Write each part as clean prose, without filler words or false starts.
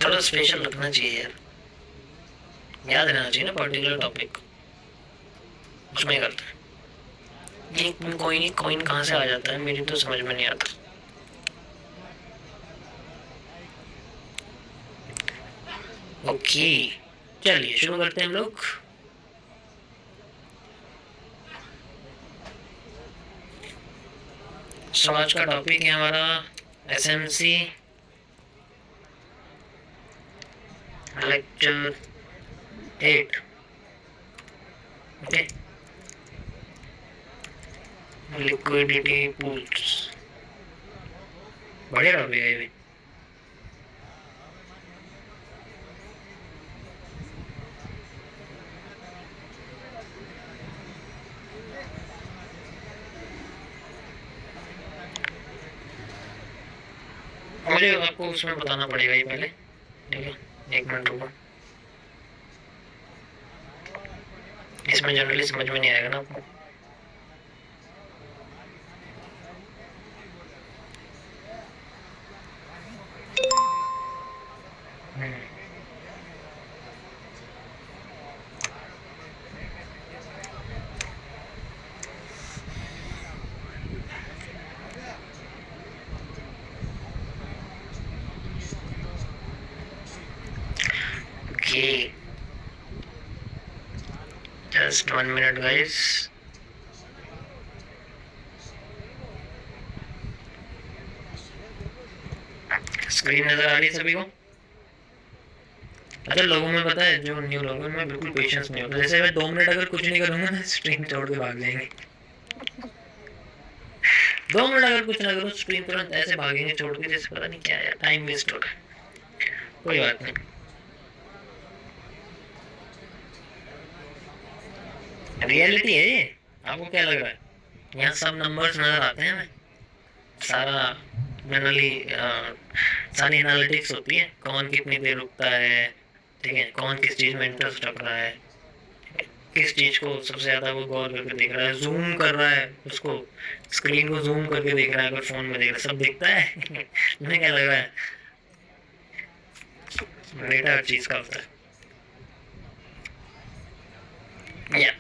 थोड़ा स्पेशल रखना चाहिए यार, याद रहना चाहिए ना पर्टिकुलर टॉपिक, उसमें करते हैं। ये कोई नहीं, कॉइन कहाँ से आ जाता है मेरी तो समझ में नहीं आता। ओके चलिए शुरू करते हैं हम लोग। सो आज का टॉपिक है हमारा SMC lecture 8। Okay, liquidity pools, बढ़िया टॉपिक है ये भी। मुझे आपको उसमें बताना पड़ेगा ये पहले, ठीक है, एक मिनट रुको। इसमें जनरली समझ में नहीं आएगा ना आपको। Okay, just 1 minute guys. Screen नजर आ रही है सभी को? अच्छा, लोगों में पता है जो न्यू लोगों में बिल्कुल पेशेंस नहीं होता। जैसे मैं 2 मिनट अगर कुछ नहीं करूंगा ना, स्क्रीन छोड़ के भाग जाएंगे। 2 मिनट अगर कुछ ना करूँ, स्क्रीन तुरंत ऐसे भागेंगे छोड़ के, जैसे पता नहीं क्या है, टाइम वेस्ट हो रहा है। कोई बात नहीं, रियलिटी है ये। आपको क्या लग रहा है? यहाँ सब नंबर्स नजर आते हैं हमें, सारा जनरली सारी एनालिटिक्स होती है, कौन कितनी देर रुकता है, ठीक है, कौन किस चीज में इंटरेस्ट रख रहा है, किस चीज को सबसे ज्यादा वो गौर करके देख रहा है, जूम कर रहा है उसको, स्क्रीन को जूम करके देख रहा है, अगर फोन में देख रहा है, सब दिखता है। तुम्हें क्या लग रहा है? डेटा हर चीज का होता है। या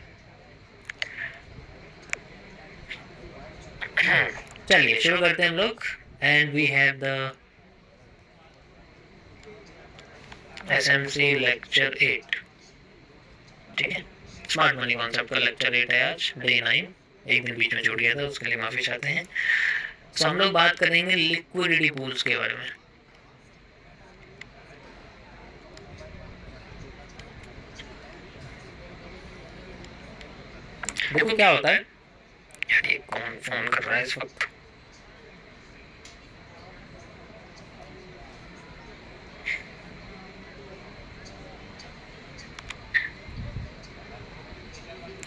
चलिए शुरू करते हैं हम लोग। And we have the SMC lecture 8, ठीक है। स्मार्ट मनी कॉन्सेप्ट का लेक्चर 8 है आज, डे 9। एक दिन बीच में छूट गया था, उसके लिए माफी चाहते हैं। तो हम लोग बात करेंगे लिक्विडिटी पूल्स के बारे में। देखो क्या होता है यार, ये कौन फोन कर रहा है इस वक्त?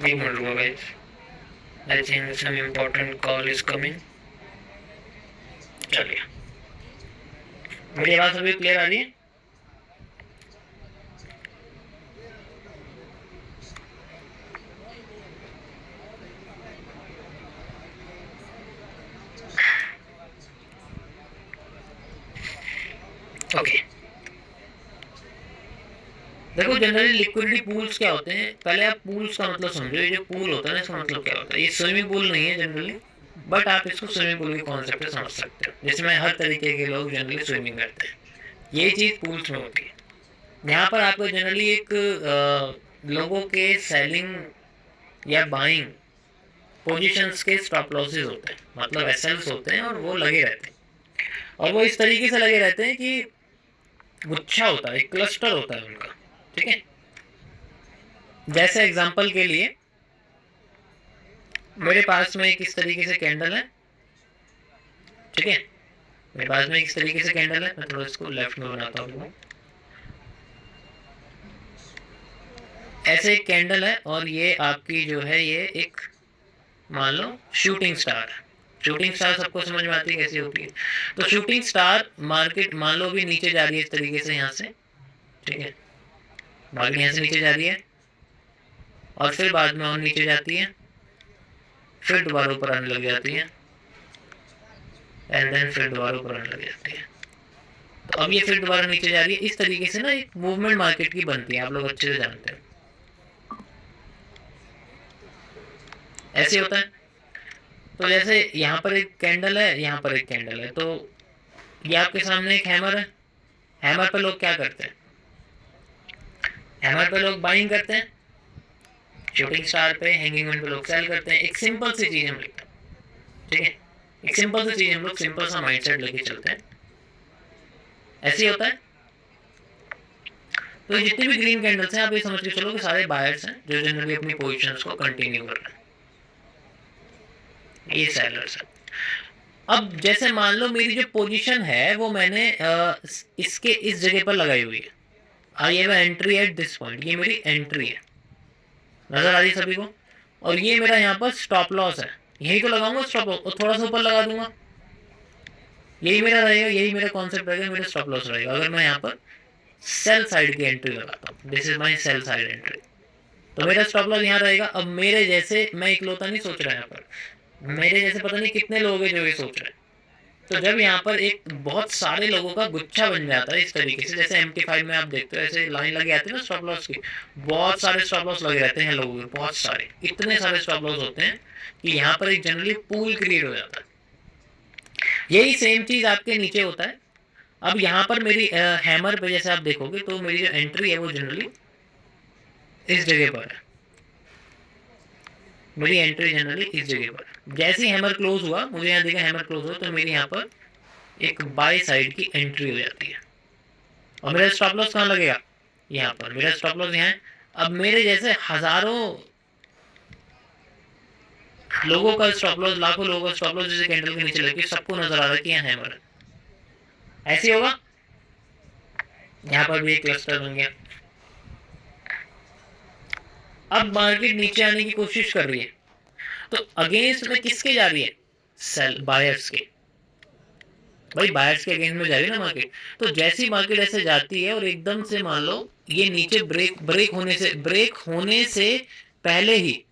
एक मिनट रुको guys, I think some important call is coming. चलिए, मेरी आवाज अभी क्लियर आ रही है? ओके, देखो जनरली लिक्विडिटी पूल्स क्या होते हैं, पहले आप पूल्स का मतलब समझो। ये जो पूल होता है ना, इसका मतलब क्या होता है? ये स्विमिंग पूल नहीं है जनरली, बट आप इसको स्विमिंग पूल के कॉन्सेप्ट से समझ सकते हो, जिसमें हर तरीके के लोग जनरली स्विमिंग करते हैं। ये चीज पूल्स में होती है। यहाँ पर आपको जनरली एक लोगों के सेलिंग या बाइंग पोजीशंस के स्टॉप लॉसेस होते हैं, मतलब एसएल्स होते हैं, और वो लगे रहते हैं। और वो इस तरीके से लगे रहते हैं कि गुच्छा होता है, एक क्लस्टर होता है उनका, ठीक है। जैसे एग्जांपल के लिए मेरे पास में एक इस तरीके से कैंडल है, ठीक है। मेरे पास में इस तरीके से कैंडल है, मैं थोड़ा इसको लेफ्ट में बनाता हूँ। ऐसे एक कैंडल है, और ये आपकी जो है ये एक मान लो शूटिंग स्टार है। शूटिंग स्टार सबको समझ में आती है कैसी होती है। तो शूटिंग स्टार मार्केट मान लो भी नीचे जा रही है इस तरीके से यहाँ से, ठीक है। मार्केट यहाँ से नीचे जा रही है, और फिर बाद में और नीचे जाती है, फिर दोबारा ऊपर आने लग जाती है, एंड देन फिर दोबारा ऊपर आने लग जाती है। तो अब ये फिर दोबारा नीचे जा रही है। इस तरीके से ना एक मूवमेंट मार्केट की बनती है, आप लोग अच्छे से जानते हैं। ऐसे होता है। तो जैसे यहाँ पर एक कैंडल है, यहाँ पर एक कैंडल है, तो ये आपके सामने एक हैमर है। हैमर पे लोग क्या करते हैं? हैमर पे लोग बाइंग करते हैं, शूटिंग स्टार पे, हैंगिंग मैन पे लोग सेल करते हैं। एक सिंपल सी चीज हम लिखते हैं, ठीक है, एक सिंपल सी चीज हम लोग सिंपल सा माइंडसेट लेके चलते हैं। ऐसे ही होता है। तो जितने भी ग्रीन कैंडल्स हैं, आप ये समझ के चलो कि सारे बायर्स हैं जो जनरली अपनी पोजीशंस को कंटिन्यू कर रहे हैं, ये सेलर्स हैं। अब जैसे मान लो मेरी जो पोजीशन है वो मैंने इसके इस जगह पर लगाई हुई है, I have entry at this point, ये मेरी एंट्री है, नजर आ रही है सभी को। और ये मेरा यहाँ पर स्टॉप लॉस है, यही तो लगाऊंगा स्टॉप लॉस, और थोड़ा सा ऊपर लगा दूंगा, यही मेरा रहेगा, यही मेरा कॉन्सेप्ट रहेगा, मेरा स्टॉप लॉस रहेगा। अगर मैं यहाँ पर सेल साइड की एंट्री लगाता हूँ, this is my sell side entry, तो मेरा स्टॉप लॉस यहाँ रहेगा। अब मेरे जैसे, मैं इकलौता नहीं सोच रहा यहाँ पर, मेरे जैसे पता नहीं कितने लोग हैं जो ये सोच रहे हैं। तो जब यहाँ पर एक बहुत सारे लोगों का गुच्छा बन जाता है इस तरीके से, जैसे MT5 में आप देखते हो ऐसे लाइन लगी आती है ना स्टॉप लॉस की, बहुत सारे स्टॉप लॉस लगे रहते हैं लोगों के, बहुत सारे, इतने सारे स्टॉप लॉस होते हैं कि यहाँ पर एक जनरली पूल क्रिएट हो जाता है। यही सेम चीज आपके नीचे होता है। अब यहाँ पर मेरी हैमर पे जैसे आप देखोगे तो मेरी जो एंट्री है वो जनरली इस जगह पर है, मेरी एंट्री जनरली इस जगह पर। जैसे ही हैमर क्लोज हुआ, मुझे यहाँ देखा हैमर क्लोज हुआ, तो मेरी यहाँ पर एक बाय साइड की एंट्री हो जाती है। और मेरा स्टॉप लॉस कहाँ लगेगा? यहाँ पर मेरा स्टॉप लॉस यहाँ है। अब मेरे जैसे हजारों लोगों का स्टॉप लॉस, लाखों लोगों का स्टॉप लॉस जैसे कैंडल के नीचे लगे, सबको नजर आ रहा है कि यहाँ हैमर है। ऐसे होगा, यहाँ पर भी एक क्लस्टर बन गया। अब मार्केट नीचे आने की कोशिश कर रही है, तो अगेंस्ट में किसके जा रही है? सेल, बायर्स के। भाई बायर्स के अगेंस्ट में जा रही है ना मार्केट। तो जैसी मार्केट ऐसे जाती है और एकदम से मान लो ये नीचे ब्रेक होने से पहले ही,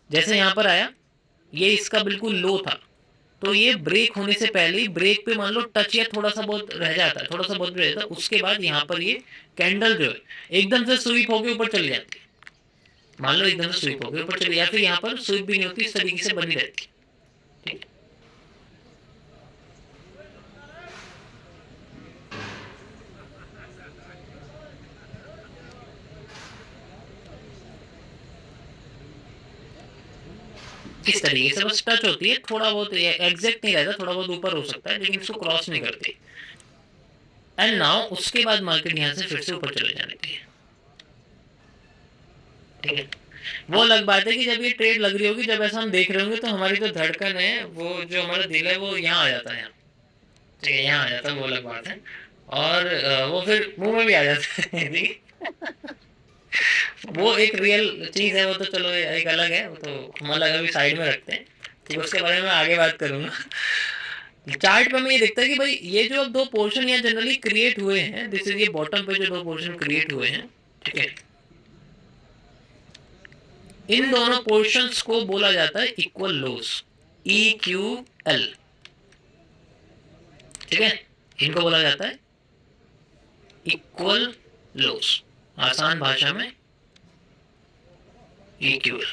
जैसे यहाँ पर आया, ये इसका बिल्कुल लो था, तो ये ब्रेक होने से पहले ही ब्रेक पे मान लो टच या थोड़ा सा बहुत रह जाता है, थोड़ा सा बहुत रह जाता है, उसके बाद यहाँ पर ये कैंडल जो है एकदम से स्वीप होकर ऊपर चली जाती है। मान लो एकदम से स्वीप होकर ऊपर चली, या फिर यहाँ पर स्वीप भी नहीं होती, इस तरीके से बनी रहती है, ठीक है। इस तरीके से बस टच होती है, थोड़ा बहुत एग्जैक्ट नहीं रहता, थोड़ा बहुत ऊपर हो सकता है, लेकिन इसको क्रॉस नहीं करती। एंड नाउ उसके बाद मार्केट यहाँ से फिर से ऊपर चले जाने की, ठीक है। वो अलग बात है कि जब ये ट्रेड लग रही होगी, जब ऐसा हम देख रहे होंगे, तो हमारी जो धड़कन है, वो जो हमारा दिल है, वो यहाँ आ जाता है, ठीक है, यहाँ आ जाता है, वो अलग बात है। और वो फिर मुंह में भी आ जाता है वो एक रियल चीज है, वो तो चलो एक अलग है, वो तो हम अलग अभी साइड में रखते हैं, ठीक है, उसके बारे में आगे बात करूंगा। चार्ट पे हमें ये दिखता है कि भाई ये जो अब दो पोर्शन यहाँ जनरली क्रिएट हुए हैं, दिस इज ये बॉटम पे जो दो पोर्शन क्रिएट हुए हैं, ठीक है, इन दोनों पोर्शंस को बोला जाता है इक्वल लोस, EQL, ठीक है, इनको बोला जाता है इक्वल लोस, आसान भाषा में EQL।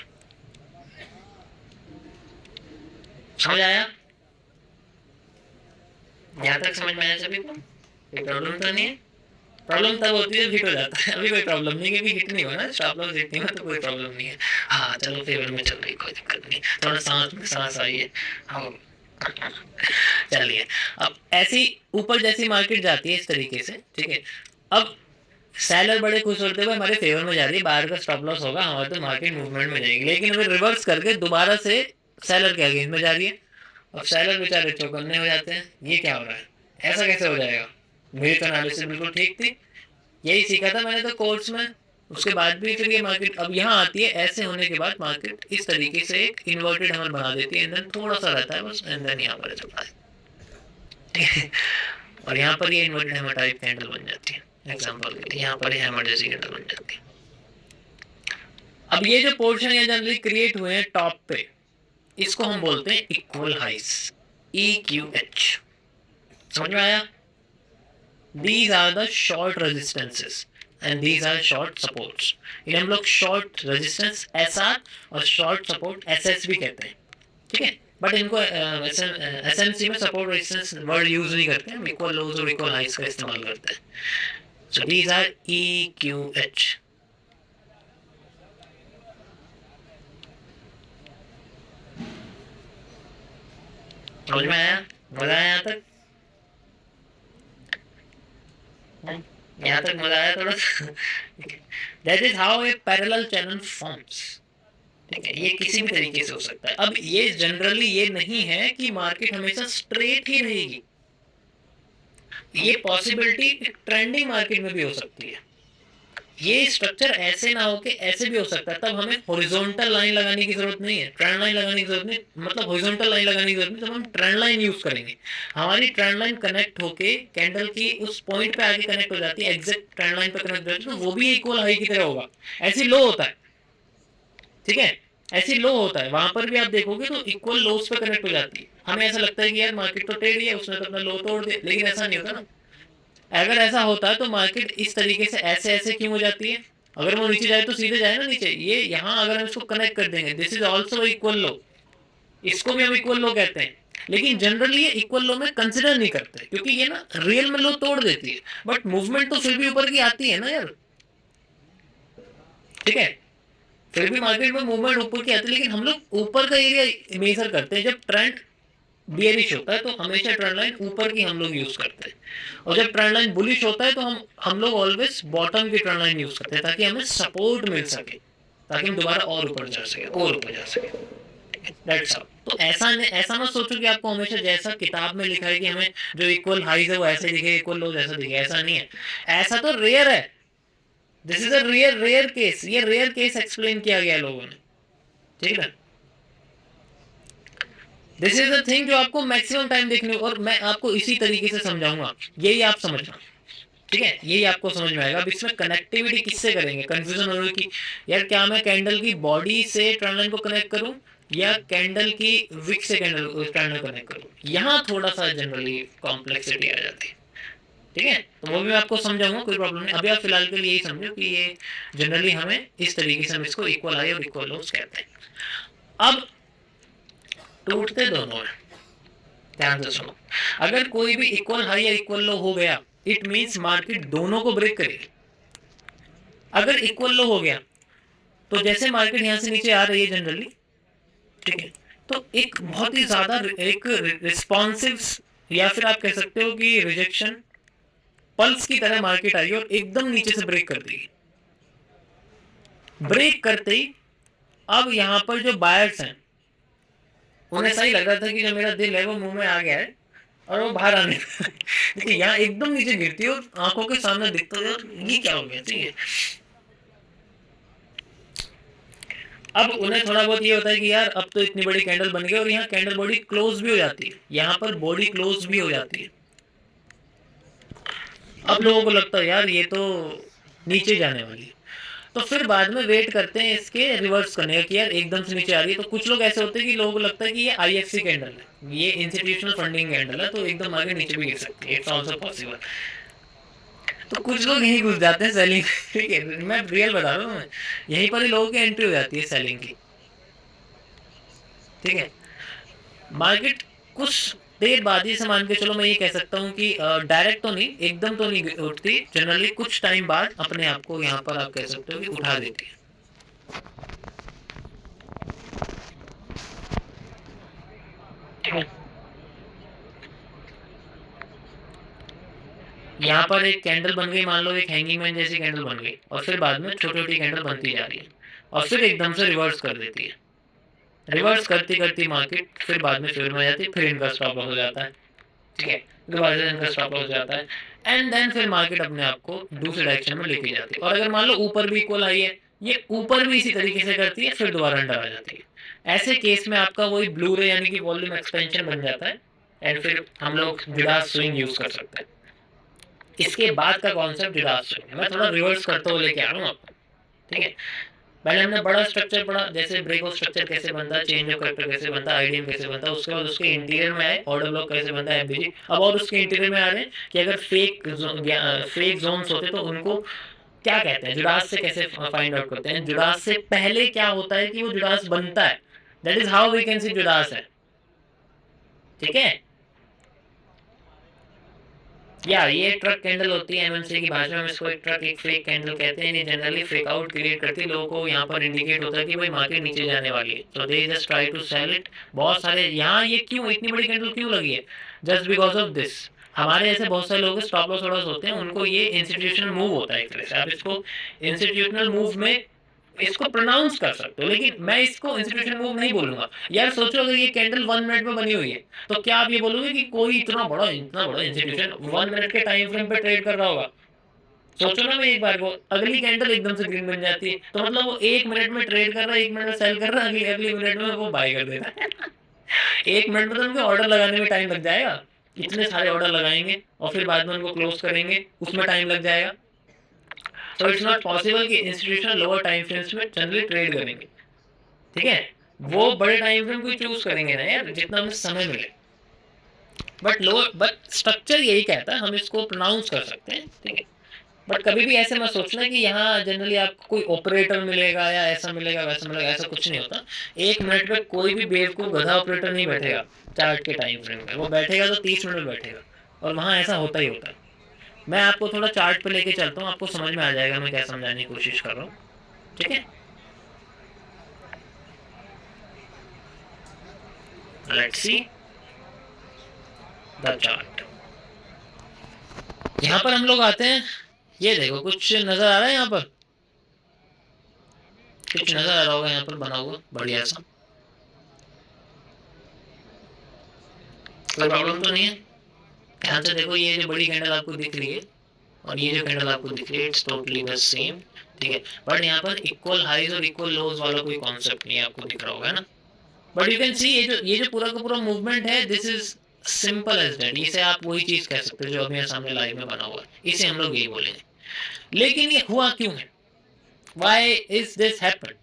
समझ आया? यहाँ तक समझ में आया सभी को? कोई प्रॉब्लम तो नहीं है? प्रॉब्लम तब होती है हिट हो जाता है, अभी कोई प्रॉब्लम नहीं, क्योंकि हिट नहीं हुआ ना, स्टॉप लॉस हिट नहीं हुआ, तो कोई प्रॉब्लम नहीं है। हाँ चलो फेवर में चल रही, कोई दिक्कत नहीं, थोड़ा सांस में सांस आई है, हाँ चलिए। अब ऐसी ऊपर जैसी मार्केट जाती है इस तरीके से, ठीक है, अब सेलर बड़े खुश होते हुए हमारे फेवर में जा रही है, बाहर का स्टॉप लॉस होगा हमारे, तो मार्केट मूवमेंट में जाएगी, लेकिन अभी रिवर्स करके दोबारा से सेलर के अगेंस्ट में जा रही है। अब सेलर बेचारे चौकन्ने हो जाते हैं, ये क्या हो रहा है, ऐसा कैसे हो जाएगा, मेरी तो एनालिसिस बिल्कुल ठीक थी, यही सीखा था मैंने तो कोर्स में। उसके बाद भी फिर ये मार्केट अब यहाँ आती है, ऐसे होने के बाद मार्केट इस तरीके से एक इन्वर्टेड हैमर बना देती है, एंड देन थोड़ा सा रहता है बस, एंड देन यहाँ पर चलता है और यहाँ पर ये इन्वर्टेड हैमर टाइप कैंडल बन जाती है, एग्जांपल के लिए यहाँ पर हैमर जैसी कैंडल बन जाती है। अब ये जो पोर्शन है जनरली क्रिएट हुए हैं टॉप पे, इसको हम बोलते हैं इक्वल हाइस, EQH। समझ में आया? These are the short resistances and these are short supports. इन्हें हम लोग short resistance SR और short support SS भी कहते हैं, ठीक है। बट इनको एसएमसी में सपोर्ट रेजिस्टेंस वर्ड यूज नहीं करते हैं, इक्वल लोज और इक्वल हाइज का इस्तेमाल करते हैं। So these are EQH। समझ में आया? मजा आया यहाँ तक? यहाँ तक मजा आया थोड़ा सा? That is how a parallel channel forms, ठीक है। ये किसी भी तरीके से हो सकता है। अब ये जनरली ये नहीं है कि मार्केट हमेशा स्ट्रेट ही रहेगी, ये पॉसिबिलिटी ट्रेंडिंग मार्केट में भी हो सकती है। ये स्ट्रक्चर ऐसे ना हो कि ऐसे भी हो सकता है, तब हमें हॉरिजॉन्टल लाइन लगाने की जरूरत नहीं है, ट्रेंड लाइन लगाने की जरूरत नहीं, मतलब हॉरिजॉन्टल लाइन लगाने की जरूरत नहीं, तब हम ट्रेंड लाइन यूज करेंगे। हमारी ट्रेंड लाइन कनेक्ट होके कैंडल की उस पॉइंट पे आगे कनेक्ट हो जाती है, एग्जैक्ट ट्रेंड लाइन पे कनेक्ट हो जाती है, तो वो भी इक्वल हाई की तरह होगा। ऐसी लो होता है, ठीक है, ऐसी लो होता है, वहां पर भी आप देखोगे तो इक्वल लोस पे कनेक्ट हो जाती है। हमें ऐसा लगता है कि यार मार्केट तो टेढ़ी है, उसने तो अपना लो तोड़ दिया, लेकिन ऐसा नहीं होता ना। अगर ऐसा होता है तो मार्केट इस तरीके से ऐसे ऐसे क्यों हो जाती है? अगर वो नीचे जाए तो सीधे जाए ना नीचे, ये यहाँ अगर हम इसको कनेक्ट कर देंगे, दिस इज ऑल्सो इक्वल लो, इसको भी हम इक्वल लो कहते हैं, लेकिन जनरली ये इक्वल लो में कंसिडर नहीं करते, क्योंकि ये ना रियल में लो तोड़ देती है, बट मूवमेंट तो फिर भी ऊपर की आती है ना यार, ठीक है। फिर भी मार्केट में मूवमेंट ऊपर की आती है, लेकिन हम लोग ऊपर का एरिया मेजर करते हैं। जब ट्रेंड बियरिश होता है तो हमेशा ट्रेंड लाइन ऊपर की हम लोग यूज करते हैं, और जब ट्रेंड लाइन बुलिश होता है तो हम लोग ऑलवेज बॉटम की ट्रेंड लाइन यूज करते हैं, ताकि हमें सपोर्ट मिल सके, ताकि हम दोबारा और ऊपर जा सके, और ऊपर जा सके। That's all. तो ऐसा ना सोचो कि आपको हमेशा जैसा किताब में लिखा है कि हमें जो इक्वल हाइज है वो ऐसे दिखे, इक्वल लो जैसा दिखे, ऐसा नहीं है। ऐसा तो रेयर है, this is a rare case, ये रेयर केस एक्सप्लेन किया गया लोगों ने, ठीक है। दिस इज द थिंग जो आपको मैक्सिमम टाइम देखने, और मैं आपको इसी तरीके से समझाऊंगा, यही आप समझना, ठीक है, यही आपको समझ में आएगा। अब इसमें कनेक्टिविटी किससे करेंगे? कंफ्यूजन हो रही कि यार क्या मैं कैंडल की बॉडी से ट्रेंड लाइन को कनेक्ट करूं या कैंडल की विक से कैंडल ट्रेंड लाइन कनेक्ट करूं? यहाँ थोड़ा सा जनरली कॉम्प्लेक्सिटी आ जाती है, ठीक है। तो वो भी मैं आपको समझाऊंगा, कोई प्रॉब्लम नहीं। अभी आप फिलहाल के लिए यही समझो कि ये जनरली हमें इस तरीके से हम इसको इक्वल हाई और इक्वल लोस कहते हैं। अब टूटते दोनों हैं, ध्यान से सुनो। अगर कोई भी इक्वल हाई या इक्वल लो हो गया, इट मींस मार्केट दोनों को ब्रेक करेगी। अगर इक्वल लो हो गया तो जैसे मार्केट यहां से नीचे आ रही है जनरली, ठीक है, तो एक बहुत ही ज्यादा एक रिस्पॉन्सिव, या फिर आप कह सकते हो कि रिजेक्शन पल्स की तरह मार्केट आई और एकदम नीचे से ब्रेक कर देगी। ब्रेक करते ही अब यहां पर जो बायर्स हैं उन्हें सही लग रहा था कि जो मेरा दिल है वो मुंह में आ गया है और वो बाहर आने देखिए यहाँ एकदम नीचे गिरती है और आंखों के सामने दिखता है ये क्या हो गया, ठीक है। अब उन्हें थोड़ा बहुत ये होता है कि यार अब तो इतनी बड़ी कैंडल बन गई और यहाँ कैंडल बॉडी क्लोज भी हो जाती है, यहाँ पर बॉडी क्लोज भी हो जाती है। अब लोगों को लगता है यार ये तो नीचे जाने वाली है, तो फिर बाद में वेट करते हैं इसके रिवर्स करने का कि यार एकदम से नीचे आ रही है। तो कुछ लोग ऐसे होते हैं कि लोगों को लगता है कि ये IFC कैंडल है, ये इंस्टीट्यूशनल फंडिंग कैंडल है, तो एकदम आगे नीचे भी गिर सकती है, इट्स आल्सो पॉसिबल। तो कुछ लोग यहीं घुस जाते हैं सेलिंग, ठीक है, मैं रियल बता रहा हूँ, यहीं पर ही लोगों की एंट्री हो जाती है सेलिंग की, ठीक है। मार्केट कुछ देर बाद ही से मान के चलो, मैं ये कह सकता हूँ कि डायरेक्ट तो नहीं, एकदम तो नहीं उठती, जनरली कुछ टाइम बाद अपने आप को यहाँ पर आप कह सकते हो कि उठा देती है। यहाँ पर एक कैंडल बन गई, मान लो एक हैंगिंग मैन जैसी कैंडल बन गई, और फिर बाद में छोटी छोटी कैंडल बनती जा रही है, और फिर एकदम से रिवर्स कर देती है। रिवर्स करती करती मार्केट फिर बाद में फेवर में जाती है, फिर इनका स्टॉप लॉस हो जाता है, ठीक है, दोबारा से इनका स्टॉप लॉस हो जाता है, एंड देन फिर मार्केट अपने आप को दूसरे डायरेक्शन में लेके जाती है। और अगर मान लो ऊपर भी इक्वल आई है, ये ऊपर भी इसी तरीके से करती है, फिर दोबारा अंडर आ जाती है। ऐसे केस में आपका वही ब्लू रे यानी कि वॉल्यूम एक्सपेंशन बन जाता है, एंड फिर हम लोग डिडास स्विंग यूज कर सकते हैं। इसके बाद का कॉन्सेप्ट डिडास स्विंग है, मैं थोड़ा रिवर्स करते हुए लेके आ रहा हूँ आपको, ठीक है। पहले हमने बड़ा स्ट्रक्चर पढ़ा, जैसे ब्रेक ऑफ स्ट्रक्चर कैसे बनता है, चेंज ऑफ कैरेक्टर कैसे बनता है, आईडीएम कैसे बनता है, उसके बाद उसके इंटीरियर में आए ऑर्डर ब्लॉक कैसे बनता है, एफबीजी। अब और उसके इंटीरियर में आ रहे हैं कि अगर फेक जोन्स होते तो उनको क्या कहते हैं, जुडास से कैसे फाइंड आउट करते हैं, जुडास से पहले क्या होता है कि वो जुडास बनता है, that is how we can see Judas है। ठीक है, या ये ट्रक कैंडल होती है एमएमसी की भाषा में, इसको एक ट्रक एक फेक कैंडल कहते हैं। ये जनरली फेक आउट क्रिएट करती है, लोगों को यहाँ पर इंडिकेट होता है कि भाई मार्केट नीचे जाने वाली है, तो they just try to sell it. बहुत सारे यहाँ ये क्यों इतनी बड़ी कैंडल क्यों लगी है, जस्ट बिकॉज ऑफ दिस। हमारे ऐसे बहुत सारे लोग स्टॉप लॉस ऑर्डर्स होते हैं, उनको ये इंस्टीट्यूशनल मूव होता है एक तरह से, आप इसको इंस्टीट्यूशनल मूव में इसको प्रोनाउंस कर सकते हो, लेकिन मैं इसको इंस्टीट्यूशन मूव नहीं बोलूंगा। यार सोचो अगर ये कैंडल 1 मिनट में बनी हुई है तो क्या आप ये बोलोगे कि कोई इतना बड़ा इंस्टीट्यूशन 1 मिनट के टाइम फ्रेम पे ट्रेड कर रहा होगा। सोचो ना, मैं एक बार को अगली कैंडल एकदम से ग्रीन बन जाती है, तो मतलब वो 1 मिनट में ट्रेड कर रहा है, 1 मिनट में सेल कर रहा है, अगली अगली मिनट में वो बाय कर दे रहा है। 1 मिनट में तो उनको ऑर्डर लगाने में टाइम लग जाएगा, इतने सारे ऑर्डर लगाएंगे और फिर बाद में उनको क्लोज करेंगे, उसमें टाइम लग जाएगा। तो इट्स नॉट पॉसिबल कि इंस्टीट्यूशन लोअर टाइम फ्रेम्स में जनरली ट्रेड करेंगे। ठीक है, वो बड़े टाइम फ्रेम को चूज करेंगे ना यार, जितना हमें समय मिले। बट स्ट्रक्चर यही कहता है, हम इसको प्रोनाउंस कर सकते हैं। ठीक है, बट कभी भी ऐसे मत सोचना कि यहाँ जनरली आपको कोई ऑपरेटर मिलेगा या ऐसा मिलेगा वैसा मिलेगा, ऐसा कुछ नहीं होता। 1 मिनट में कोई भी बेवकूफ गधा ऑपरेटर नहीं बैठेगा चार्ट के टाइम फ्रेम में, वो बैठेगा तो 30 मिनट में बैठेगा, और वहाँ ऐसा होता ही होता है। मैं आपको थोड़ा चार्ट पे लेके चलता हूँ, आपको समझ में आ जाएगा मैं क्या समझाने की कोशिश कर रहा हूँ। ठीक है, लेट्स सी द चार्ट। यहाँ पर हम लोग आते हैं, ये देखो कुछ नजर आ रहा है, यहाँ पर कुछ नजर आ रहा होगा यहाँ पर बना हुआ बढ़िया सा, कोई प्रॉब्लम तो नहीं है। ध्यान से देखो, ये जो बड़ी कैंडल आपको दिख रही है और ये जो कैंडल आपको दिख रही है, इट्स टोटली द सेम। ठीक है, बट यहाँ पर इक्वल हाईज और इक्वल लोज वाला कोई कॉन्सेप्ट नहीं आपको दिख रहा होगा ना। बट यू कैन सी ये जो पूरा का पूरा मूवमेंट है, this is simple as that. इसे आप वही चीज कह सकते हो जो अभी मेरे सामने लाइव में बना हुआ है, इसे हम लोग यही बोलेंगे। लेकिन ये हुआ क्यों है, वाई इज दिस हैपन,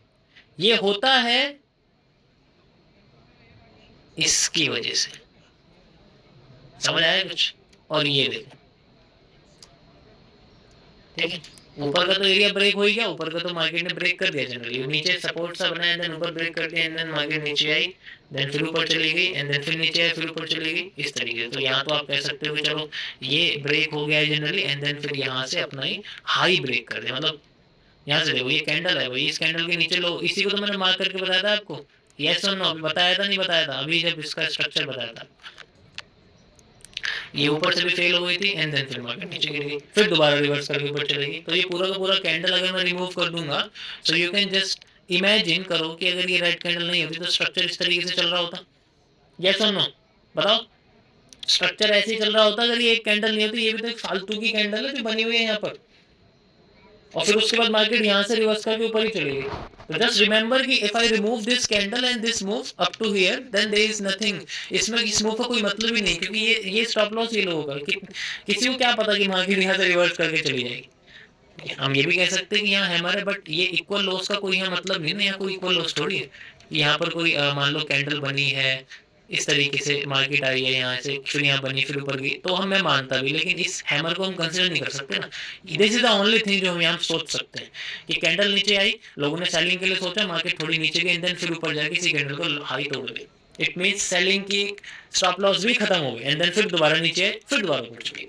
ये होता है इसकी वजह से। समझ आया कुछ? और ये देखो, ठीक है, ऊपर का तो एरिया ब्रेक हो ही गया, ऊपर का तो मार्केट ने ब्रेक कर दिया जनरली, नीचे सपोर्ट सा बनाया, देन ऊपर ब्रेक कर दिया, एंड देन मार्केट नीचे आई, देन फिर ऊपर चली गई, एंड देन फिर नीचे आई, फिर ऊपर चली गई, इस तरीके से। तो यहाँ तो आप कह सकते हो कि चलो ये ब्रेक हो गया है जनरली, एंड देन फिर यहाँ से अपना ही हाई ब्रेक कर दिया। मतलब यहाँ से देखो, ये कैंडल है भाई, इस कैंडल के नीचे लो, इसी को तो मैंने मार्क करके बताया था आपको, यस और नो बताया था, नहीं बताया था अभी जब इसका स्ट्रक्चर बताया था। ये ऊपर से भी फेल हो गई थी, एंड देन फिर मार्केट नीचे गिर गई, फिर दोबारा रिवर्स करके ऊपर चलेगी। तो ये पूरा का पूरा कैंडल अगर मैं रिमूव कर दूंगा, so you can just imagine करो कि अगर ये रेड कैंडल नहीं होती तो स्ट्रक्चर इस तरीके से चल रहा होता। यस और नो बताओ, स्ट्रक्चर ऐसे ही चल रहा होता अगर ये एक कैंडल नहीं होती। ये भी तो एक फालतू की कैंडल है जो बनी हुई है यहाँ पर, और फिर उसके बाद मार्केट यहाँ से रिवर्स करके ऊपर ही चली गई। तो जस्ट रिमेंबर कि if I remove this candle and this move up to here, then there is nothing. इसमें इस मूव का कोई मतलब ही नहीं, क्योंकि ये स्टॉप लॉस ये लोगों का, किसी को क्या पता कि मार्केट यहाँ से रिवर्स करके चली जाएगी। हम ये भी कह सकते हैं कि यहाँ हैमर है, बट ये इक्वल लॉस का कोई यहाँ मतलब नहीं ना, यहाँ कोई इक्वल लॉस थोड़ी है। यहाँ पर कोई मान लो कैंडल बनी है इस तरीके से, मार्केट आई है यहाँ से, फिर यहाँ बनी, फिर ऊपर गई, तो हम मैं मानता भी, लेकिन इस हैमर को हम कंसिडर नहीं कर सकते ना। This is the only thing जो हम यहाँ सोच सकते हैं कि कैंडल नीचे आई, लोगों ने सेलिंग के लिए सोचा, मार्केट थोड़ी नीचे गई, देन फिर ऊपर जाके इसी कैंडल को हाई तोड़ गई। इट मीन्स सेलिंग की स्टॉप लॉस भी खत्म हो गई, एंड देन फिर दोबारा नीचे, फिर दोबारा ऊपर चली।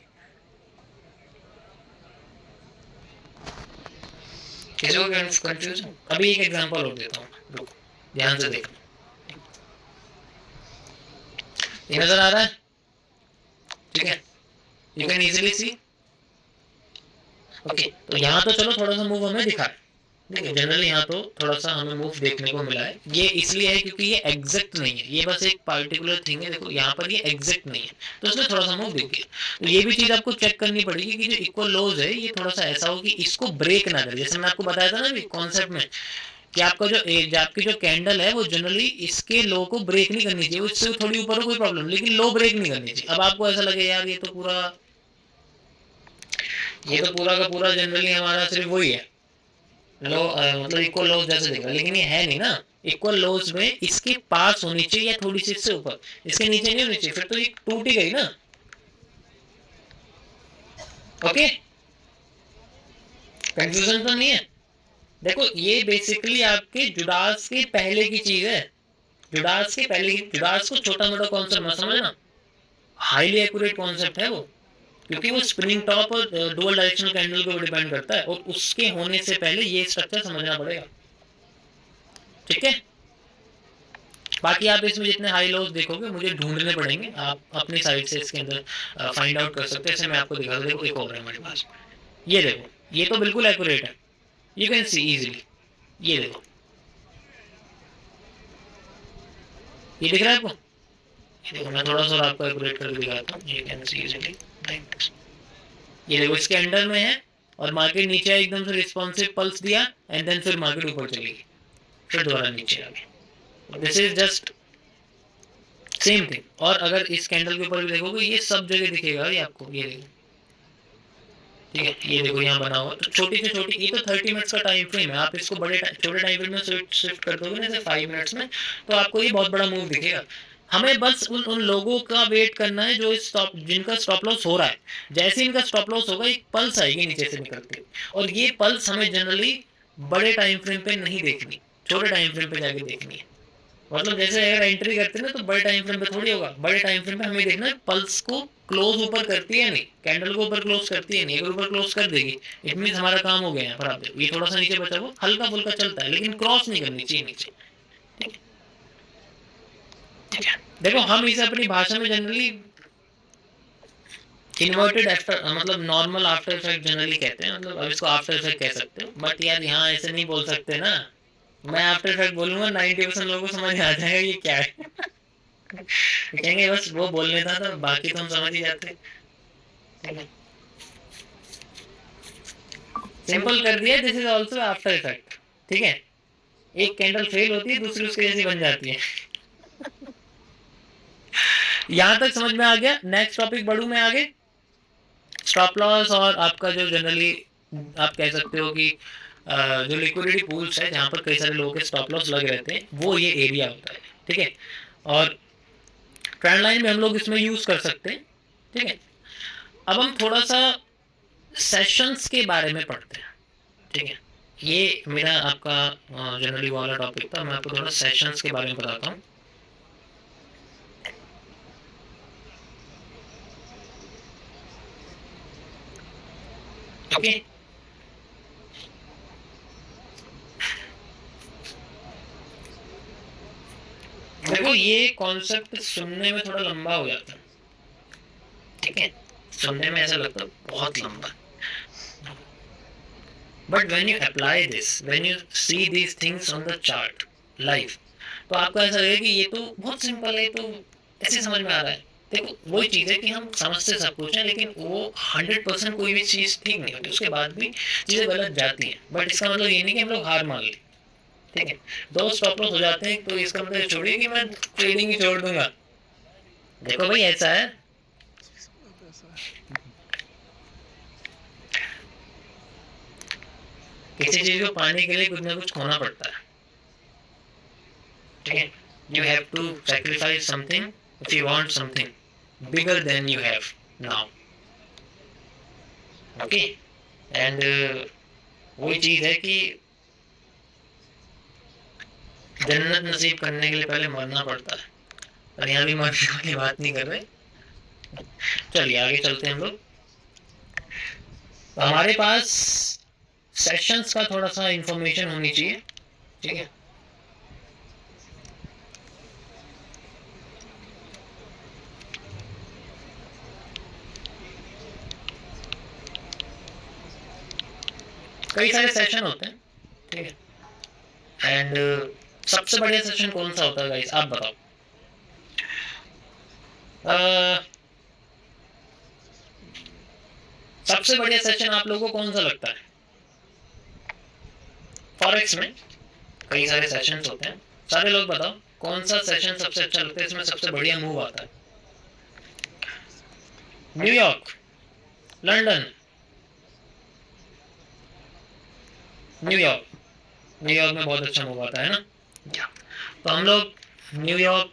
किसी को कंफ्यूजन? अभी एक एग्जांपल और देता हूँ, रुको ध्यान से देखना। ये नजर आ रहा है? ठीक है, you can easily C. Okay, तो यहाँ तो चलो थोड़ा सा मूव हमें दिखा है, देखिए जनरली यहाँ तो थोड़ा सा हमें मूव देखने को मिला है। ये इसलिए है क्योंकि ये एग्जैक्ट नहीं है, ये बस एक पार्टिकुलर थिंग है। देखो यहाँ पर ये एग्जैक्ट नहीं है, तो इसमें थोड़ा सा मूव दिख गया। तो ये भी चीज आपको चेक करनी पड़ेगी कि जो इक्वल लोज है ये थोड़ा सा ऐसा हो कि इसको ब्रेक ना करे। जैसे मैं आपको बताया था ना कॉन्सेप्ट में कि आपका जो आपकी जो कैंडल है वो जनरली इसके लो को ब्रेक नहीं करनी चाहिए, उससे थोड़ी ऊपर हो कोई प्रॉब्लम, लेकिन लो ब्रेक नहीं करनी चाहिए। अब आपको ऐसा लगे यार ये तो पूरा का पूरा जनरली हमारा सिर्फ वही है, लो मतलब इक्वल लोज जैसे दिख रहा है, लेकिन ये है नहीं ना। इक्वल लोज में इसके पास होनी चाहिए या थोड़ी सी इससे ऊपर, इसके नीचे नहीं होनी चाहिए, फिर तो ये टूट ही गई ना। ओके, कंफ्यूजन तो नहीं है। देखो ये बेसिकली आपके जुडास के पहले की चीज है, जुडास के पहले की, जुडास को छोटा मोटा कॉन्सेप्ट मत समझना, हाईली एक्यूरेट कॉन्सेप्ट है वो, क्योंकि वो स्प्रिंग टॉप और डुअल डायरेक्शनल कैंडल को डिपेंड करता है, और उसके होने से पहले ये स्ट्रक्चर समझना पड़ेगा। ठीक है, बाकी आप इसमें जितने हाई लोज देखोगे मुझे ढूंढने पड़ेंगे, आप अपनी साइड से इसके अंदर फाइंड आउट कर सकते हैं। ऐसे मैं आपको दिखा दूं, देखो एक और है हमारे पास, ये देखो, ये तो बिल्कुल एक्यूरेट है, यू कैन सी इजीली, ये देखो, ये दिख रहा है आपको, ये देखो मैं थोड़ा सा आपको एक्यूरेट करके दिखाता हूँ, यू कैन सी इजीली, ये देखो इसके अंडर में है, और मार्केट नीचे एकदम से रिस्पॉन्सिव पल्स दिया, एंड देन फिर मार्केट ऊपर चली गई, फिर दोबारा नीचे आ गई। This is just same thing. और अगर इस कैंडल के ऊपर भी देखोगे ये सब जगह दिखेगा ये आपको, ये देखो, ठीक है, ये देखो यहाँ बना हुआ, तो छोटी से छोटी, ये तो 30 मिनट्स का टाइम फ्रेम है, आप इसको बड़े छोटे टाइम फ्रेम में शिफ्ट कर दोगे ना, जैसे 5 मिनट्स में, तो आपको ये बहुत बड़ा मूव दिखेगा। हमें बस उन लोगों का वेट करना है जो स्टॉप, जिनका स्टॉप लॉस हो रहा है, जैसे इनका स्टॉप लॉस होगा एक पल्स आएगी नीचे से निकलते, और ये पल्स हमें जनरली बड़े टाइम फ्रेम पे नहीं देखनी, छोटे टाइम फ्रेम पे जाके देखनी है। मतलब जैसे अगर एंट्री करते हैं ना तो बड़े टाइम फ्रेम पे थोड़ी होगा, बड़े टाइम फ्रेम पे हमें देखना है पल्स को क्लोज ऊपर करती है नहीं, कैंडल को ऊपर क्लोज करती है नहीं, अगर ऊपर क्लोज कर देगी इट मीन हमारा काम हो गया यहाँ पर। आप देखो ये थोड़ा सा नीचे बचा हुआ हल्का फुल्का चलता है, लेकिन क्रॉस नहीं करनी चाहिए नीचे। ठीक है, देखो हम इसे अपनी भाषा में जनरली इन्वर्टेड आफ्टर, मतलब नॉर्मल आफ्टर इफेक्ट जनरली कहते हैं, मतलब अब इसको आफ्टर इफेक्ट कह सकते हो, बट यार यहाँ ऐसे नहीं बोल सकते ना, मैं आफ्टर इफेक्ट बोलूंगा 90% लोगों को समझ आ जाएगा ये क्या है। कहेंगे बस वो बोलने था तो बाकी तो हम समझ ही जाते। सिंपल कर दिया, this is also after effect. ठीक है, एक कैंडल फेल होती है दूसरी उसके जैसी बन जाती है। यहां तक समझ में आ गया। नेक्स्ट टॉपिक बढ़ू मैं आगे, स्टॉप लॉस, और आपका जो जनरली आप कह सकते हो कि जो लिक्विडिटी पूल्स है जहां पर कई सारे लोगों के स्टॉप लॉस लग रहते हैं, वो ये एरिया होता है। ठीक है, और ट्रेंड लाइन में हम लोग इसमें यूज कर सकते हैं। ठीक है, अब हम थोड़ा सा सेशंस के बारे में पढ़ते हैं। ठीक है, ये मेरा आपका जनरली वाला टॉपिक था, मैं आपको थोड़ा सेशंस के बारे में बताता हूँ। ओके, देखो ये कॉन्सेप्ट सुनने में थोड़ा लंबा हो जाता है। ठीक है, सुनने में ऐसा लगता है बहुत लंबा, but when you apply this, when you see these things on the chart live, तो आपको ऐसा लगेगा कि ये तो बहुत सिंपल है, तो ऐसे समझ में आ रहा है। देखो वही चीज़ है कि हम समझते सब कुछ है, लेकिन वो 100% कोई भी चीज़ ठीक नहीं होती, उसके बाद भी चीज़ें गलत जाती हैं, बट इसका मतलब ये नहीं कि हम लोग हार मान लें। ठीक है, दो स्टॉप लॉस हो जाते हैं तो इसका मतलब छोड़िए कि मैं ट्रेडिंग ही छोड़ दूंगा। देखो भाई ऐसा है, किसी चीज को पाने के लिए कुछ ना कुछ खोना पड़ता है। ठीक है, you have to sacrifice something if you want something bigger than you have now. Okay, and वही चीज है कि जन्नत नसीब करने के लिए पहले मरना पड़ता है, और यहाँ भी मरने वाली बात नहीं कर रहे। चलिए आगे चलते हैं हम लोग। तो हमारे पास सेशंस का थोड़ा सा इंफॉर्मेशन होनी चाहिए। ठीक है, कई सारे सेशन होते हैं। ठीक है, एंड सबसे बढ़िया सेशन कौन सा होता है गाइस, आप बताओ। सबसे बढ़िया सेशन आप लोगों को कौन सा लगता है? फॉरेक्स में कई सारे सेशंस होते हैं, सारे लोग बताओ कौन सा सेशन सबसे अच्छा लगता है, इसमें सबसे बढ़िया मूव आता है। न्यूयॉर्क, लंदन, न्यूयॉर्क में बहुत अच्छा मूव आता है ना। तो हम लोग न्यूयॉर्क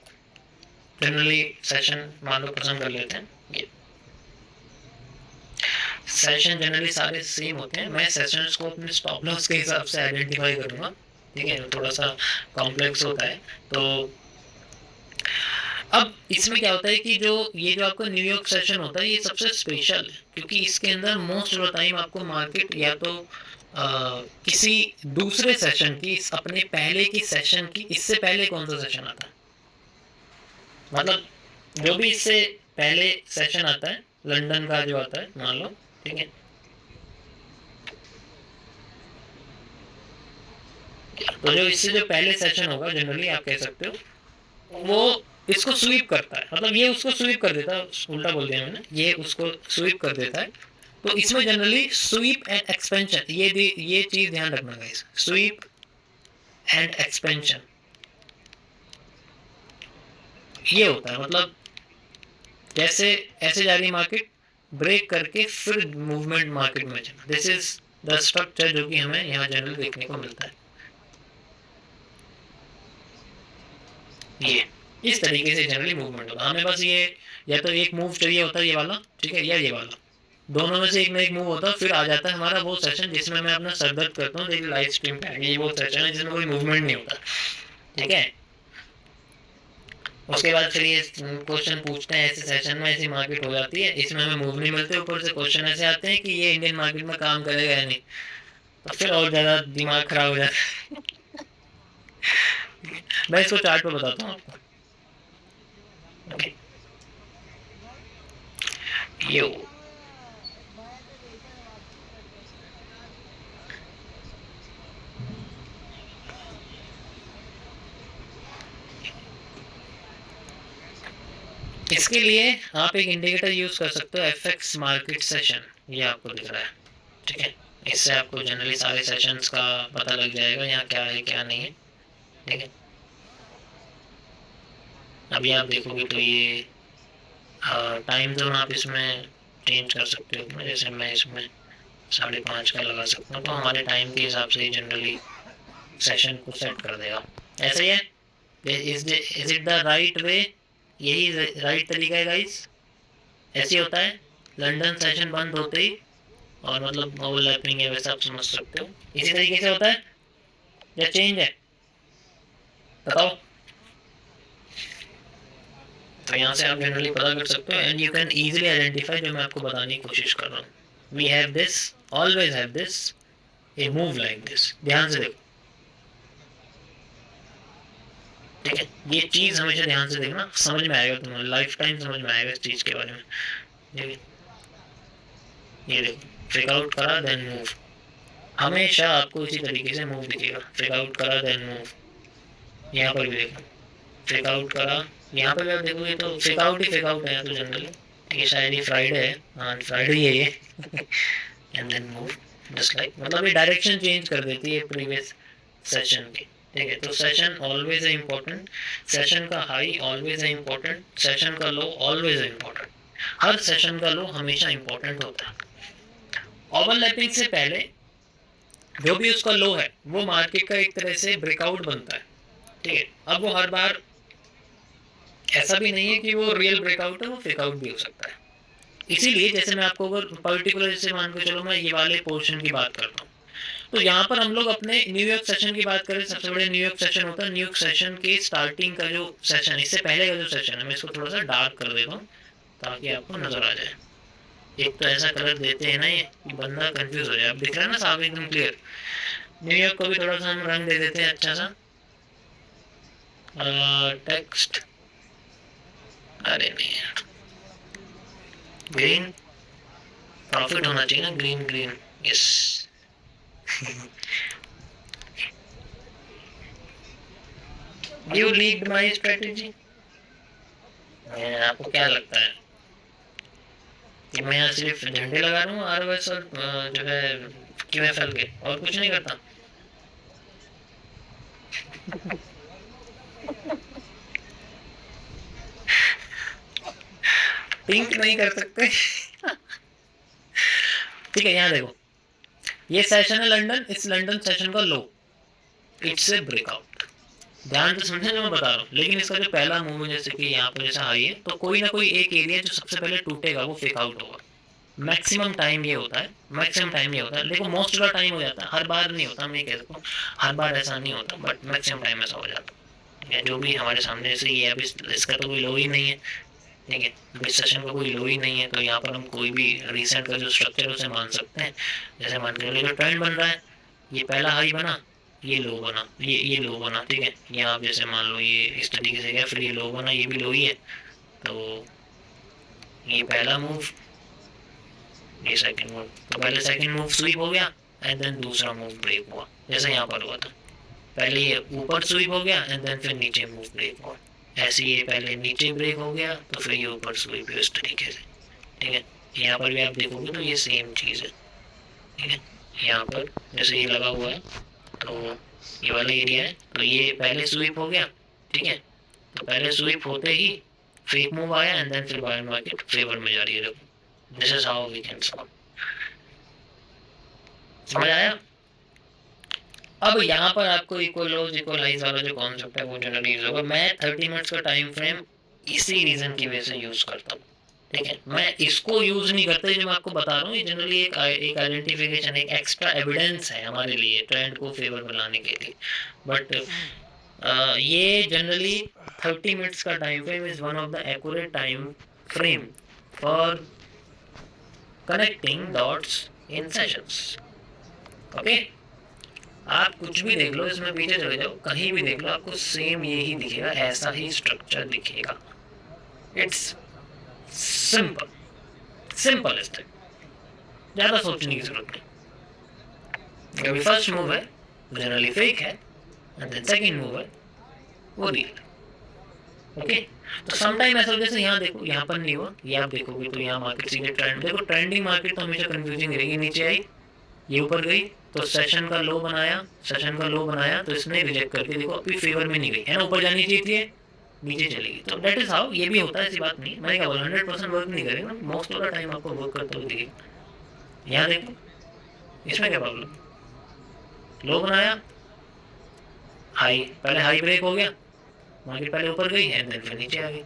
जनरली सेशन मान लो पसंद कर लेते हैं। सेशन जनरली सारे सेम होते हैं। मैं सेशंस को अपने स्टॉप लॉस के हिसाब से आइडेंटिफाई करूंगा, ठीक है, थोड़ा सा कॉम्प्लेक्स होता है। तो अब इसमें क्या होता है कि जो आपका न्यूयॉर्क सेशन होता है ये सबसे स्पेशल है, क्योंकि इसके अंदर मोस्ट ऑफ द टाइम आपको मार्केट या तो किसी दूसरे सेशन की, अपने पहले की सेशन की, इससे पहले कौन सा सेशन आता है, मतलब जो भी इससे पहले सेशन आता है, लंदन का जो आता है मान लो, ठीक है, तो जो इससे जो पहले सेशन होगा जनरली आप कह सकते हो वो इसको स्वीप करता है, मतलब ये उसको स्वीप कर देता है, उल्टा बोल दिया मैंने, ये उसको स्वीप कर देता है। तो इसमें जनरली स्वीप एंड एक्सपेंशन, ये चीज ध्यान रखना गाइस, स्वीप एंड एक्सपेंशन ये होता है, मतलब जैसे ऐसे जा रही मार्केट, ब्रेक करके फिर मूवमेंट मार्केट में जाना, दिस इज द स्ट्रक्चर जो कि हमें यहाँ जनरल देखने को मिलता है। ये इस तरीके से जनरली मूवमेंट होता है। हमें बस ये या तो एक मूव चाहिए होता है ये वाला, ठीक है, या ये वाला, दोनों में से एक ना एक मूव होता है, फिर आ जाता है हमारा वो सेशन जिसमें मैं अपना सर दर्द करता हूँ, देखिए लाइव स्ट्रीम पे ये वो सेशन है जिसमें कोई मूवमेंट नहीं होता, ठीक है। उसके बाद फिर ये क्वेश्चन पूछते हैं, ऐसे सेशन में ऐसी मार्केट हो जाती है, इसमें हमें मूव नहीं मिलते, ऊपर से क्वेश्चन ऐसे आते हैं कि ये इंडियन मार्केट में काम करेगा या नहीं, तो फिर और ज़्यादा दिमाग खराब हो जाता है। मैं इसको चार्ट पर बताता हूँ आपको। यो इसके लिए आप एक इंडिकेटर यूज कर सकते हो, एफएक्स मार्केट सेशन, ये आपको दिख रहा है, ठीक है, इससे आपको जनरली सारे सेशंस का पता लग जाएगा यहाँ क्या है क्या नहीं है, ठीक है। अभी आप देखोगे तो ये टाइम जोन आप इसमें चेंज कर सकते हो, जैसे मैं इसमें 5:30 का लगा सकता हूँ, तो हमारे टाइम के हिसाब से जनरली सेशन को सेट कर देगा। ऐसा ही है, is it the right way, यही राइट तरीका है गाइस, ऐसे होता है। लंदन सेशन बंद होते ही, और मतलब ओवरलैपिंग है वैसा आप समझ सकते हो, इसी तरीके से होता है या चेंज है, बताओ। तो यहाँ से आप जनरली पता कर सकते हो, and you can easily identify, जो मैं आपको बताने की कोशिश कर रहा हूँ। We have this, always have this, a move like this, ध्यान से देखो, ठीक है, ये चीज हमेशा ध्यान से देखना, समझ में आएगा तुम्हें, लाइफ टाइम समझ में आएगा इस चीज के बारे में, ठीक है। ये देखो, फ्रिक आउट करा देन मूव, हमेशा आपको इसी तरीके से मूव दिखेगा, फ्रिक आउट करा देन मूव, यहाँ पर भी देखो, फ्रिक आउट करा, यहाँ पर भी आप देखोगे तो फ्रिक आउट है तो जनरली, ये शायद ये फ्राइडे है, हाँ फ्राइडे ही है ये, and then move just like, मतलब ये डायरेक्शन चेंज कर देती है प्रीवियस सेशन की, ठीक है। तो सेशन ऑलवेज है इंपॉर्टेंट, सेशन का हाई ऑलवेज है इंपॉर्टेंट, सेशन का लो ऑलवेज है इंपॉर्टेंट, हर सेशन का लो हमेशा इंपॉर्टेंट होता है। ओवरलैपिंग से पहले जो भी उसका लो है वो मार्केट का एक तरह से ब्रेकआउट बनता है, ठीक है। अब वो हर बार ऐसा भी नहीं है कि वो रियल ब्रेकआउट है, वो फेकआउट भी हो सकता है। इसीलिए जैसे मैं आपको अगर पर्टिकुलर जैसे मान के चलो मैं ये वाले पोर्शन की बात करता हूँ, तो यहाँ पर हम लोग अपने न्यूयॉर्क सेशन की बात करें, सबसे बड़े न्यूयॉर्क सेशन होता है, न्यूयॉर्क सेशन के स्टार्टिंग का जो सेशन, इससे पहले का जो सेशन है, मैं इसको थोड़ा सा डार्क कर देता हूँ ताकि आपको नजर आ जाए। एक तो ऐसा कलर देते हैं ना ये कि बंदा कंफ्यूज हो जाए, अब दिख रहा है ना साफ एकदम क्लियर। न्यूयॉर्क को भी थोड़ा सा हम रंग दे देते हैं अच्छा सा, टेक्स्ट, अरे नहीं यार, ग्रीन, प्रॉफिट होना चाहिए ना, green green, yes. You leaked my strategy। आपको क्या लगता है कि मैं यहाँ सिर्फ झंडे लगा रहा हूँ आरओएस और जो है क्यूएफएल के, और कुछ नहीं करता। पिंक नहीं कर सकते। ठीक है, यहाँ देखो, ये सेशन है लंदन, इस लंदन सेशन का लो, इट्स ए ब्रेकआउट। ध्यान से समझे जो मैं बता रहा हूँ। लेकिन इसका जो पहला मूव है, जैसे कि यहाँ पर जैसा हाई है, तो कोई ना कोई एक एरिया जो सबसे पहले टूटेगा वो फेक आउट होगा। मैक्सिमम टाइम ये होता है, मैक्सिमम टाइम ये होता है। देखो मोस्ट ऑफ द टाइम हो जाता है, हर बार नहीं होता, मैं कह सकता हूँ हर बार ऐसा नहीं होता, बट मैक्सिमम टाइम ऐसा हो जाता है। जो भी हमारे सामने से ये अभी इसका तो कोई लो ही नहीं है, ठीक है, बिट सेशन का कोई लो ही नहीं है, तो यहाँ पर हम कोई भी रिसेंट का जो स्ट्रक्चर है उसे मान सकते हैं। जैसे मान के चलिए जो ट्रेंड बन रहा है, ये पहला हाई बना, ये लो बना, ये लो बना, ठीक है। यहाँ आप जैसे मान लो ये इस तरीके से गया, फिर ये लो बना, ये भी लो ही है, तो ये पहला मूव, ये सेकंड मूव, तो पहले सेकंड मूव स्वीप हो गया एंड देन दूसरा मूव ब्रेक हुआ, जैसे यहाँ पर हुआ था। पहले ये ऊपर स्वीप हो गया एंड देन फिर नीचे मूव ब्रेक हुआ। ऐसे ये पहले नीचे ब्रेक हो गया तो फिर ये ऊपर स्वीप इस तरीके से, ठीक है। यहाँ पर भी आप देखोगे तो ये सेम चीज़ है, ठीक है। यहाँ पर जैसे ये लगा हुआ है, तो ये वाला एरिया है, तो ये पहले स्वीप हो गया, ठीक है। तो पहले स्वीप होते ही फेक मूव आया एंड देन फिर बाय मार्केट फेवर में जा रही है। This is how we can solve. समझ आया? अब यहाँ पर आपको इक्वल लोज इक्वल हाइज वाला जो कॉन्सेप्ट है वो जनरली यूज होगा। मैं 30 मिनट्स का टाइम फ्रेम इसी रीजन की वजह से यूज करता हूँ, ठीक है। मैं इसको यूज नहीं करता, जो मैं आपको बता रहा हूँ ये जनरली एक आइडेंटिफिकेशन, एक एक्स्ट्रा एविडेंस है हमारे लिए ट्रेंड को फेवर में लाने के लिए। बट ये जनरली 30 मिनट्स का time frame is one of the accurate time frame for connecting dots in sessions. Okay, आप कुछ भी देख लो, इसमें पीछे चले जाओ, कहीं भी देख लो, आपको सेम यही दिखेगा, ऐसा ही स्ट्रक्चर दिखेगा। It's simple, simple is that, ज़्यादा सोचने की जरूरत नहीं। अभी फर्स्ट मूव है जनरली फेक है एंड देन सेकंड मूव है वो रियल। ओके, तो समटाइम ऐसा जैसे यहाँ देखो, यहाँ पर नहीं हुआ, ये आप देखोगे तो यहाँ मार्केट सीधे ट्रेंड, देखो ट्रेंडिंग मार्केट तो हमेशा कंफ्यूजिंग रहेगी। नीचे आई, ये ऊपर गई, तो सेशन का लो बनाया, सेशन का लो बनाया, तो इसने रिजेक्ट करके देखो अभी फेवर में नहीं गई है ना, ऊपर जानी चाहिए थी, नीचे चलेगी। तो डेट इज हाउ, ये भी होता है, ऐसी बात नहीं। मैंने क्या बोला 100% वर्क नहीं करेगा ना, मोस्ट ऑफ द टाइम आपको वर्क करते हुए दिखेगा। यहाँ देखो, इसमें क्या प्रॉब्लम, लो बनाया, हाई, पहले हाई ब्रेक हो गया, मार्केट पहले ऊपर गई एंड देन फिर नीचे आ गई।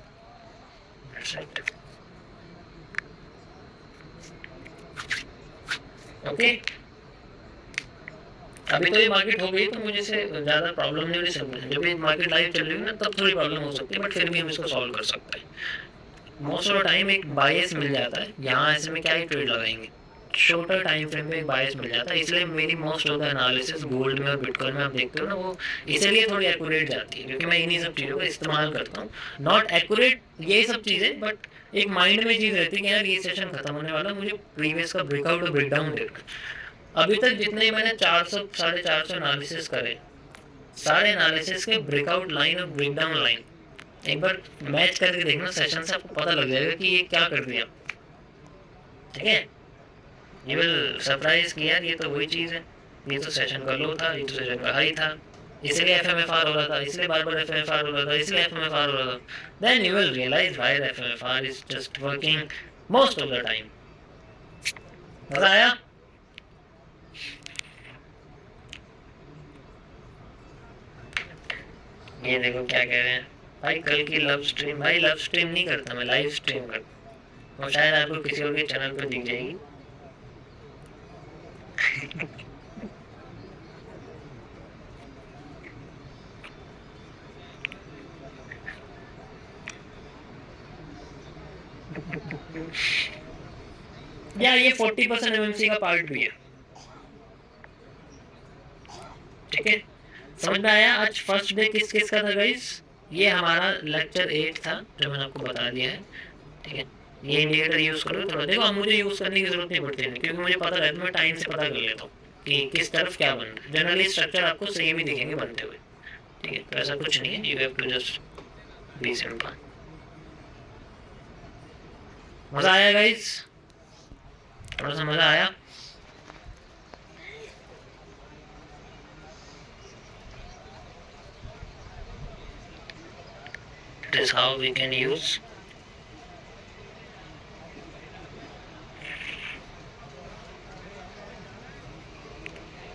ओके, अभी तो ये मार्केट हो गई तो मुझे से ज़्यादा प्रॉब्लम नहीं हो रही। जब ये मार्केट लाइव चल रही है ना तब थोड़ी प्रॉब्लम हो सकती है, बट फिर भी हम इसको सॉल्व कर सकते हैं। मोस्ट ऑफ द टाइम एक बायस मिल जाता है, यहाँ ऐसे में क्या ही ट्रेड लगाएंगे, शॉर्टर टाइम फ्रेम में एक बायस मिल जाता है। इसलिए मेरी most of the analysis gold में और बिटकॉइन में आप देखते हो ना, वो इसीलिए थोड़ी एक्यूरेट जाती है, क्योंकि मैं इन्हीं सब चीज़ों का इस्तेमाल करता हूँ। नॉट एक्यूरेट ये सब चीज़ें, बट एक माइंड में चीज़ रहती है कि यार ये सेशन खत्म होने वाला, मुझे प्रीवियस का ब्रेकआउट और ब्रेकडाउन देखना। अभी तक जितने मैंने 400 450 एनालिसिस करे, सारे एनालिसिस के ब्रेकआउट लाइन और ब्रेकडाउन लाइन एक बार मैच करके देखना सेशन से, आपको पता लग जाएगा कि ये क्या कर दिया, ठीक है। ये विल सरप्राइज कि यार ये तो वही चीज़ है, ये तो सेशन का लो था, ये तो सेशन का हाई था, इसलिए एफएमएफआर हो रहा था, इसलिए बार बार एफएमएफआर हो रहा था, इसलिए एफएमएफआर हो रहा था। Then you will realize why the FMFR is just working most of the time. मजा आया? ये देखो क्या कह रहे हैं भाई, कल की लव स्ट्रीम, भाई लव स्ट्रीम नहीं करता मैं, लाइव स्ट्रीम करता हूँ, शायद आपको किसी और के चैनल पर दिख जाएगी। यार ये 40% एमएमसी का पार्ट भी है, ठीक है। समझ में आया? आज फर्स्ट डे किस किस का था गाइस? ये हमारा लेक्चर 8 था जो मैंने आपको बता दिया है, ठीक है। ये इंडिकेटर यूज करो थोड़ा, देखो अब मुझे यूज करने की जरूरत नहीं पड़ती है, क्योंकि मुझे पता रहता है, मैं टाइम से पता कर लेता हूँ कि किस तरफ क्या बन रहा है। जनरली स्ट्रक्चर आपको सेम ही दिखेंगे बनते हुए, ठीक है। तो ऐसा कुछ नहीं है, you have to just be simple. मजा आया गाइस? थोड़ा सा मजा आया? It is how we can use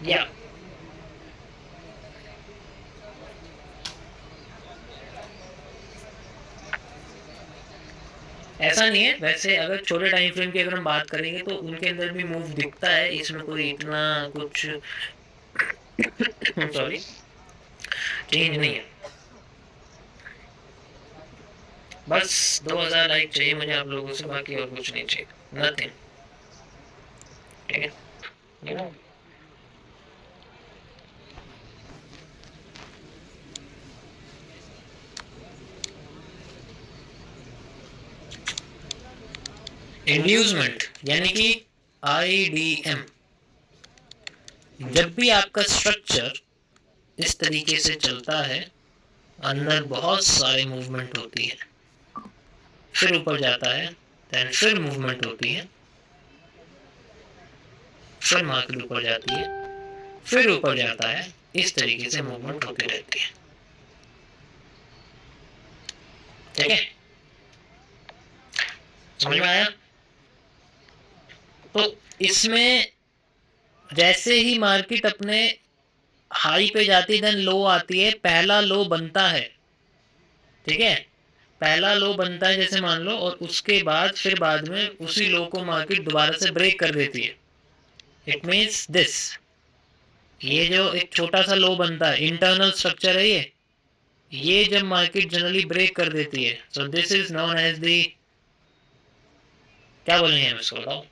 या ऐसा नहीं है वैसे, अगर छोटे टाइम फ्रेम की अगर हम बात करेंगे तो उनके अंदर भी मूव दिखता है, इसमें कोई इतना कुछ सॉरी चेंज नहीं है। बस 2000 लाइक चाहिए मुझे आप लोगों से, बाकी और कुछ नहीं चाहिए, नथिंग। ठीक है, इंड्यूसमेंट यानी कि IDM, जब भी आपका स्ट्रक्चर इस तरीके से चलता है, अंदर बहुत सारे मूवमेंट होती है, फिर ऊपर जाता है, देन फिर मूवमेंट होती है, फिर मार्केट ऊपर जाती है, फिर ऊपर जाता है, इस तरीके से मूवमेंट होती रहती है। ठीक है, समझ में आया? तो इसमें जैसे ही मार्केट अपने हाई पे जाती है, देन लो आती है, पहला लो बनता है। ठीक है, पहला लो बनता है जैसे मान लो, और उसके बाद फिर बाद में उसी लो को मार्केट दोबारा से ब्रेक कर देती है। इट मीन्स दिस, ये जो एक छोटा सा लो बनता है, इंटरनल स्ट्रक्चर है ये जब मार्केट जनरली ब्रेक कर देती है, so this is known as the, क्या बोलेंगे हम इसको, बताओ?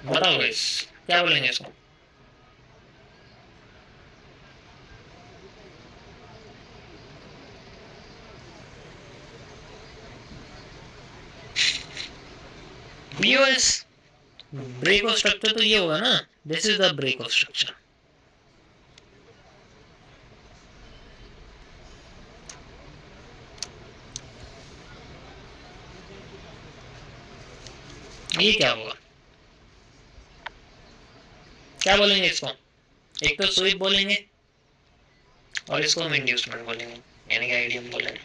बताओ गाइस, क्या बोलेंगे इसको? BOS, ब्रेक ऑफ स्ट्रक्चर तो ये होगा ना, this is the break of structure. ये क्या होगा, क्या बोलेंगे इसको? एक तो स्वीप बोलेंगे और इसको हम इंड्यूसमेंट बोलेंगे, यानी कि IDM बोलेंगे।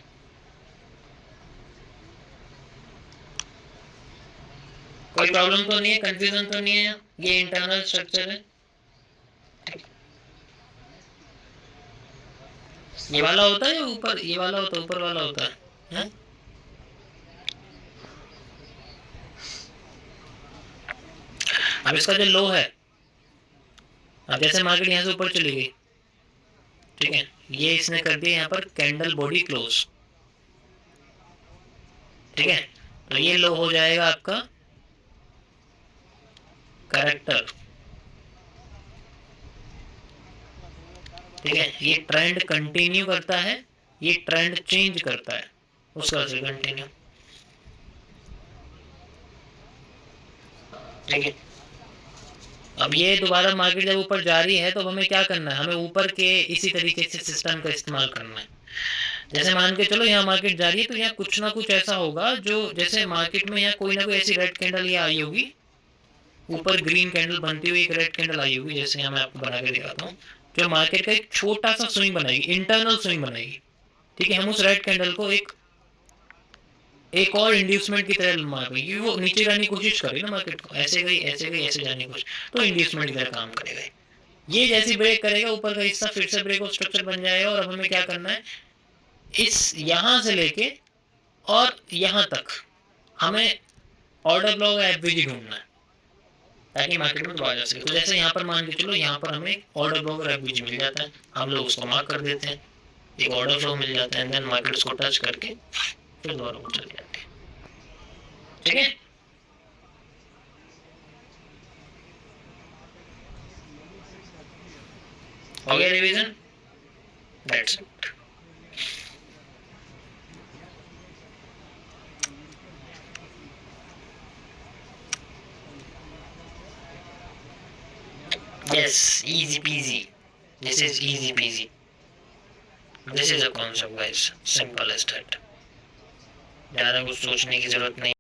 कोई प्रॉब्लम तो नहीं है, कंफ्यूजन तो नहीं है? ये इंटरनल स्ट्रक्चर है, ये वाला होता है, ऊपर ये वाला होता है, ऊपर वाला होता है? अब इसका जो लो है, अब जैसे मार्केट यहाँ से ऊपर चली गई, ठीक है, ये इसने कर दिया यहाँ पर कैंडल बॉडी क्लोज। ठीक है, तो ये लो हो जाएगा आपका करेक्टर। ठीक है, ये ट्रेंड कंटिन्यू करता है, ये ट्रेंड चेंज करता है, उसका से कंटिन्यू। ठीक है, अब ये दोबारा मार्केट जब ऊपर जा रही है तो हमें क्या करना है, हमें ऊपर के इसी तरीके से सिस्टम का इस्तेमाल करना है। जैसे मान के चलो यहाँ मार्केट जा रही है, तो यहाँ कुछ ना कुछ ऐसा होगा जो, जैसे मार्केट में यहाँ कोई ना कोई ऐसी रेड कैंडल ये आई होगी, ऊपर ग्रीन कैंडल बनती हुई एक रेड कैंडल आई होगी, जैसे यहाँ मैं आपको बना के दिखाता हूँ, जो मार्केट का एक छोटा सा स्विंग बनाएगी, इंटरनल स्विंग बनाएगी। ठीक है, हम उस रेड कैंडल को एक और इंड्यूसमेंट की तरह मार रही है, वो नीचे जाने की कोशिश कर रही है ना मार्केट को, ऐसे गई ऐसे गई ऐसे जाने की कोशिश, तो इंड्यूसमेंट की तरह काम करेगा। ये जैसे ब्रेक करेगा ऊपर का हिस्सा, फिर से ब्रेक ऑफ स्ट्रक्चर बन जाएगा, और अब हमें क्या करना है, इस यहां से लेके और यहां तक हमें ऑर्डर ब्लॉक या FVG ढूंढना है, ताकि मार्केट में दबा जा सके। तो जैसे यहाँ पर मान के चलो, यहाँ पर हमें ऑर्डर ब्लॉक और FVG मिल जाता है, हम लोग उसको मार्क कर देते हैं, एक ऑर्डर फ्लो मिल जाता है, देन मार्केट उसको टच करके फिर दोबारा ऊपर चल जाते हैं। ठीक है, हो गया revision, that's it. Yes, easy peasy. This is easy peasy. This is a concept, guys. Simple as that. ज़्यादा कुछ सोचने की जरूरत नहीं।